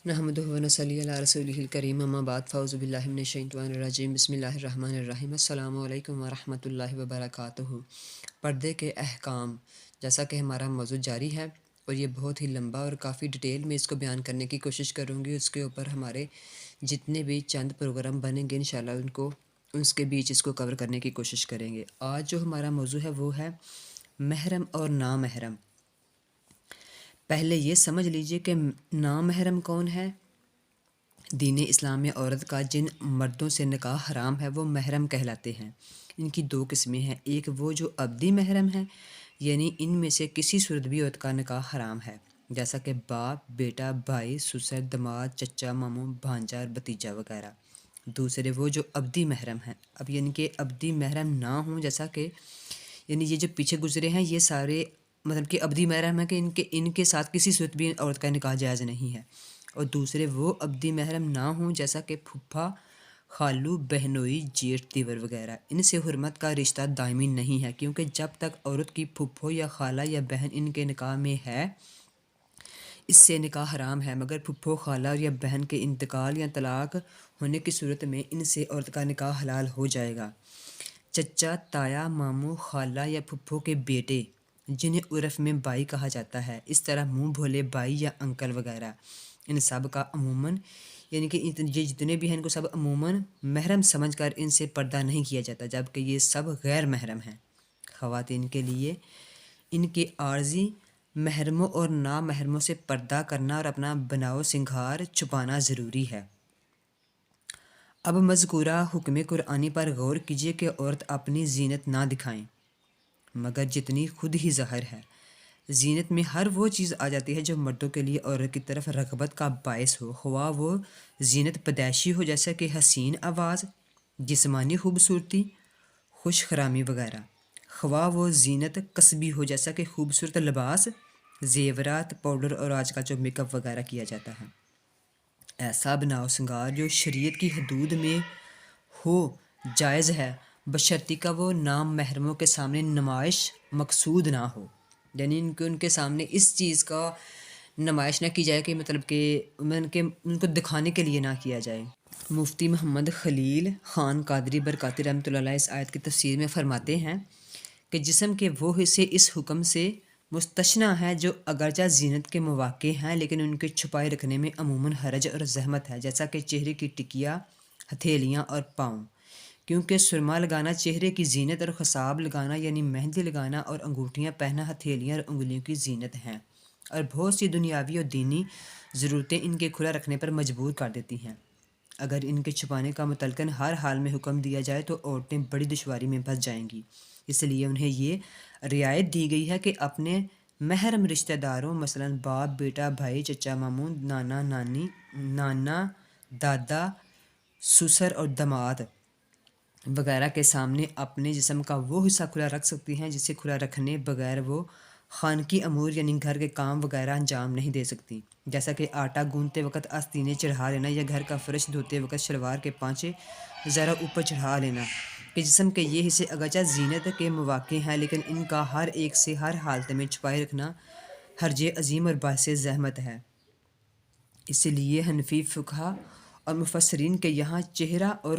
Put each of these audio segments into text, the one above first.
نحمدہ و نصلی علی رسولہ الکریم اما بعد فاعوذ باللہ من الشیطان الرجیم بسم اللہ الرحمن الرحیم السلام علیکم ورحمۃ اللہ وبرکاتہ۔ پردے کے احکام، جیسا کہ ہمارا موضوع جاری ہے اور یہ بہت ہی لمبا اور کافی ڈیٹیل میں اس کو بیان کرنے کی کوشش کروں گی۔ اس کے اوپر ہمارے جتنے بھی چند پروگرام بنیں گے انشاءاللہ اس کے بیچ اس کو کور کرنے کی کوشش کریں گے۔ آج جو ہمارا موضوع ہے وہ ہے محرم اور نامحرم۔ پہلے یہ سمجھ لیجئے کہ نامحرم کون ہے۔ دین اسلام میں عورت کا جن مردوں سے نکاح حرام ہے وہ محرم کہلاتے ہیں۔ ان کی دو قسمیں ہیں، ایک وہ جو ابدی محرم ہے، یعنی ان میں سے کسی صورت بھی عورت کا نکاح حرام ہے، جیسا کہ باپ، بیٹا، بھائی، سسر، داماد، چچا، ماموں، بھانجا اور بھتیجا وغیرہ۔ دوسرے وہ جو ابدی محرم ہیں، اب یعنی کہ ابدی محرم نہ ہوں، جیسا کہ یعنی یہ جو پیچھے گزرے ہیں یہ سارے مطلب کہ ابدی محرم ہے کہ ان کے ساتھ کسی صورت بھی عورت کا نکاح جائز نہیں ہے۔ اور دوسرے وہ ابدی محرم نہ ہوں جیسا کہ پھپھا، خالو، بہنوئی، جیٹھ، دیور وغیرہ۔ ان سے حرمت کا رشتہ دائمی نہیں ہے، کیونکہ جب تک عورت کی پھپھو یا خالہ یا بہن ان کے نکاح میں ہے اس سے نکاح حرام ہے، مگر پھپھو، خالہ یا بہن کے انتقال یا طلاق ہونے کی صورت میں ان سے عورت کا نکاح حلال ہو جائے گا۔ چچا، تایا، ماموں، خالہ یا پھپھو کے بیٹے جنہیں عرف میں بائی کہا جاتا ہے، اس طرح منہ بھولے بائی یا انکل وغیرہ، ان سب کا عموماً یعنی کہ یہ جتنے بھی ہیں ان کو سب عموماً محرم سمجھ کر ان سے پردہ نہیں کیا جاتا، جبکہ یہ سب غیر محرم ہیں۔ خواتین کے لیے ان کے عارضی محرموں اور نامحرموں سے پردہ کرنا اور اپنا بناؤ سنگھار چھپانا ضروری ہے۔ اب مذکورہ حکم قرآنی پر غور کیجیے کہ عورت اپنی زینت نہ دکھائیں مگر جتنی خود ہی ظاہر ہے۔ زینت میں ہر وہ چیز آ جاتی ہے جو مردوں کے لیے عورت کی طرف رغبت کا باعث ہو، خواہ وہ زینت پیدائشی ہو جیسا کہ حسین آواز، جسمانی خوبصورتی، خوش خرامی وغیرہ، خواہ وہ زینت کسبی ہو جیسا کہ خوبصورت لباس، زیورات، پاؤڈر اور آج کل جو میک اپ وغیرہ کیا جاتا ہے۔ ایسا بناؤ سنگار جو شریعت کی حدود میں ہو جائز ہے، بشرطیکہ کا وہ نام محرموں کے سامنے نمائش مقصود نہ ہو، یعنی ان کے سامنے اس چیز کا نمائش نہ کی جائے کہ مطلب کہ ان کو دکھانے کے لیے نہ کیا جائے۔ مفتی محمد خلیل خان قادری برکاتی رحمۃ اللہ علیہ اس آیت کی تفسیر میں فرماتے ہیں کہ جسم کے وہ حصے اس حکم سے مستثنیٰ ہیں جو اگرچہ زینت کے مواقع ہیں لیکن ان کے چھپائے رکھنے میں عموماً حرج اور زحمت ہے، جیسا کہ چہرے کی ٹکیا، ہتھیلیاں اور پاؤں، کیونکہ سرما لگانا چہرے کی زینت اور خصاب لگانا یعنی مہندی لگانا اور انگوٹھیاں پہننا ہتھیلیاں اور انگلیوں کی زینت ہیں، اور بہت سی دنیاوی اور دینی ضرورتیں ان کے کھلا رکھنے پر مجبور کر دیتی ہیں۔ اگر ان کے چھپانے کا متعلقاً ہر حال میں حکم دیا جائے تو عورتیں بڑی دشواری میں پھنس جائیں گی، اس لیے انہیں یہ رعایت دی گئی ہے کہ اپنے محرم رشتہ داروں مثلاً باپ، بیٹا، بھائی، چچا، ماموں، نانا، نانی، نانا، دادا، سسر اور داماد وغیرہ کے سامنے اپنے جسم کا وہ حصہ کھلا رکھ سکتی ہیں جسے کھلا رکھنے بغیر وہ خانگی امور یعنی گھر کے کام وغیرہ انجام نہیں دے سکتی، جیسا کہ آٹا گوندتے وقت آستینیں چڑھا لینا یا گھر کا فرش دھوتے وقت شلوار کے پانچے ذرا اوپر چڑھا لینا، کہ جسم کے یہ حصے اگرچہ زینت کے مواقع ہیں لیکن ان کا ہر ایک سے ہر حالت میں چھپائے رکھنا حرج عظیم اور باعث زحمت ہے۔ اس لیے حنفی فقہا اور مفسرین کے یہاں چہرہ اور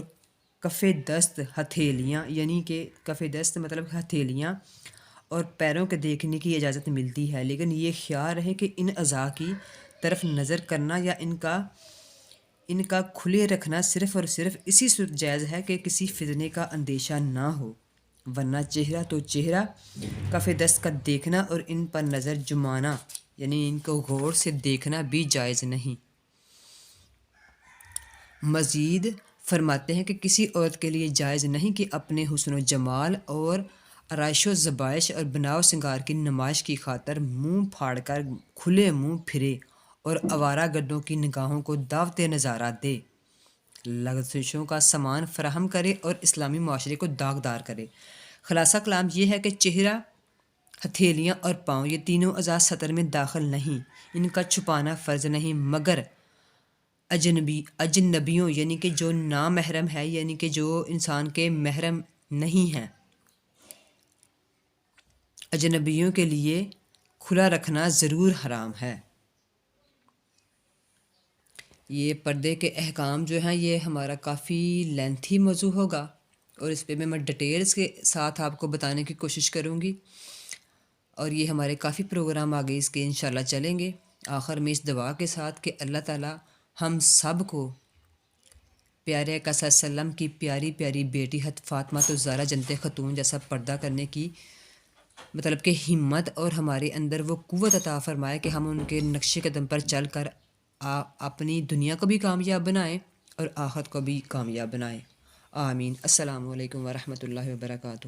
کف دست، ہتھیلیاں یعنی کہ کف دست مطلب ہتھیلیاں اور پیروں کے دیکھنے کی اجازت ملتی ہے، لیکن یہ خیال رہے کہ ان اعضاء کی طرف نظر کرنا یا ان کا کھلے رکھنا صرف اور صرف اسی صورت جائز ہے کہ کسی فتنے کا اندیشہ نہ ہو، ورنہ چہرہ تو چہرہ، کف دست کا دیکھنا اور ان پر نظر جمانا یعنی ان کو غور سے دیکھنا بھی جائز نہیں۔ مزید فرماتے ہیں کہ کسی عورت کے لیے جائز نہیں کہ اپنے حسن و جمال اور آرائش و زیبائش اور بناؤ سنگار کی نمائش کی خاطر منہ پھاڑ کر کھلے منہ پھرے اور آوارہ گردوں کی نگاہوں کو دعوت نظارہ دے، لغزشوں کا سامان فراہم کرے اور اسلامی معاشرے کو داغدار کرے۔ خلاصہ کلام یہ ہے کہ چہرہ، ہتھیلیاں اور پاؤں یہ تینوں اعضاء سطر میں داخل نہیں، ان کا چھپانا فرض نہیں، مگر اجنبیوں یعنی کہ جو نامحرم ہے یعنی کہ جو انسان کے محرم نہیں ہیں، اجنبیوں کے لیے کھلا رکھنا ضرور حرام ہے۔ یہ پردے کے احکام جو ہیں یہ ہمارا کافی لینتھی موضوع ہوگا، اور اس پہ میں ڈیٹیلز کے ساتھ آپ کو بتانے کی کوشش کروں گی، اور یہ ہمارے کافی پروگرام آگے اس کے انشاءاللہ چلیں گے۔ آخر میں اس دعا کے ساتھ کہ اللہ تعالی ہم سب کو پیارے آقا صلی اللہ علیہ وسلم کی پیاری پیاری بیٹی حضرت فاطمہ الزہرا جنت خاتون جیسا پردہ کرنے کی مطلب کہ ہمت اور ہمارے اندر وہ قوت عطا فرمائے کہ ہم ان کے نقش قدم پر چل کر اپنی دنیا کو بھی کامیاب بنائیں اور آخرت کو بھی کامیاب بنائیں۔ آمین۔ السلام علیکم ورحمۃ اللہ وبرکاتہ۔